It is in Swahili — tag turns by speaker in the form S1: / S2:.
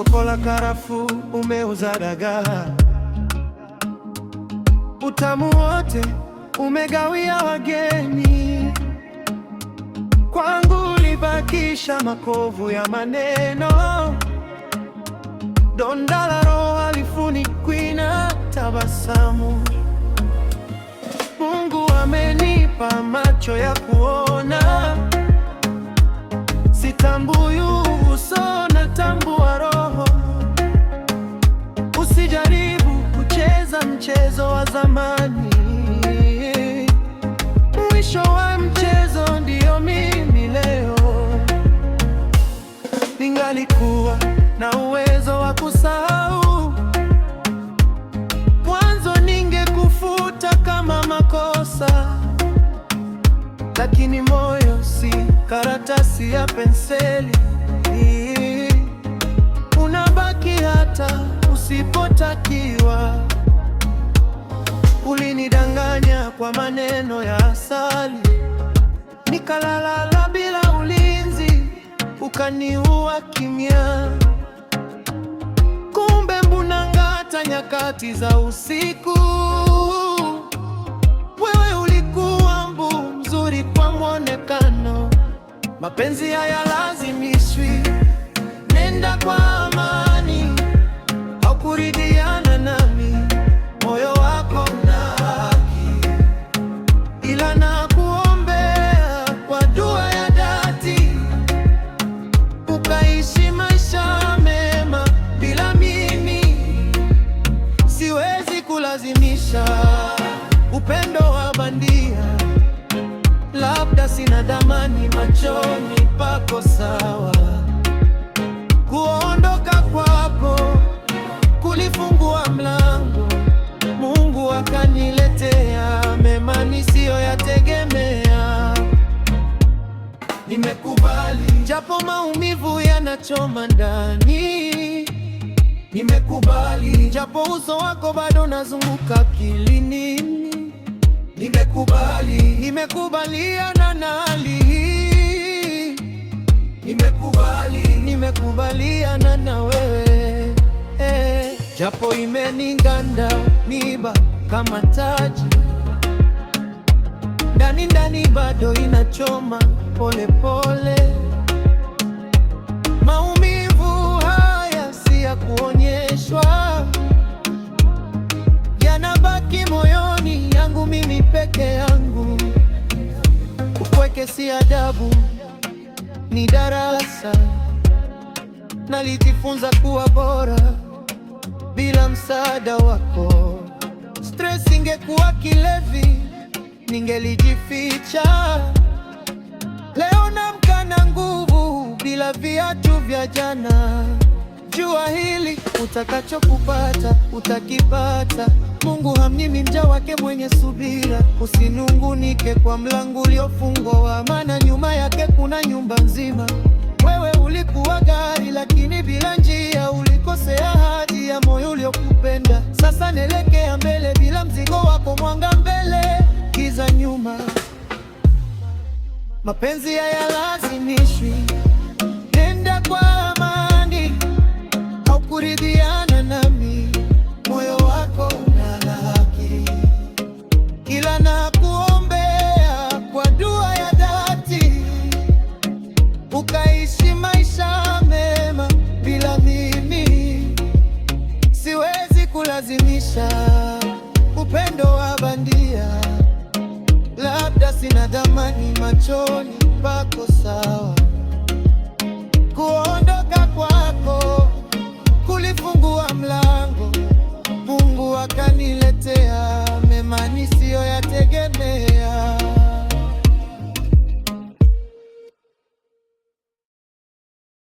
S1: soko la karafuu umeuza dagaa, utamu wote umegawia wageni. Kwangu ulibakisha makovu ya maneno, donda la roho halifunikwi na tabasamu. Mungu amenipa macho ya kuona, sitambui uso, natambua roho. Usijaribu kucheza mchezo wa zamani, mwisho wa mchezo ndio mimi leo. Ningalikuwa na uwezo wa kusahau, mwanzo ningekufuta kama makosa. Lakini moyo si karatasi ya penseli, unabaki hata usipotakiwa. Ulinidanganya kwa maneno ya asali, nikalala bila ulinzi, ukaniua kimya. Kumbe mbunang'ata nyakati za usiku. Wewe ulikuwa mbu mzuri kwa mwonekano, mapenzi hayalazimishwi. Nenda kwa amani, haukuridhiana nami, moyo wako na haki, ila nakuombea kwa dua ya dhati, ukaishi maisha mema bila mimi. Siwezi kulazimisha upendo wa bandia, labda sina dhamani machoni pako, sawa. Kuondoka kwako kulifungua mlango, Mungu akaniletea mema nisiyoyategemea. Nimekubali japo maumivu yanachoma ndani, nimekubali japo uso wako bado nazunguka akilini. Nimekubali, nimekubaliana na hali hii. Nimekubaliana na wewe, japo imeniganda miba kama taji, ndani ndani bado inachoma pole pole. Maumivu haya si ya kuonyeshwa, yanabaki moyoni yangu mimi peke yangu. Upweke si adabu, ni darasa. Nalijifunza kuwa bora bila msaada wako. Stress ingekuwa kilevi, ningelijificha. Leo naamka na nguvu bila viatu vya jana. Jua hili, utakachokupata utakipata. Mungu hamnyimi mja wake mwenye subira. Usinungunike kwa mlango uliofungwa, maana nyuma yake kuna nyumba nzima. Wewe ulikuwa gari lakini bila njia, ulikosea ahadi ya moyo uliokupenda. Sasa nelekea mbele bila mzigo wako, mwanga mbele, giza nyuma. Mapenzi hayalazimishwi, nenda kwa amani, haukuridhiana nami, moyo wako una haki, ila nakuombea kwa dua ya dhati, ukaishi maisha mema bila mimi. Siwezi kulazimisha upendo wa bandia, labda sina dhamani machoni pako, sawa. Kuondoka kwako kulifungua mlango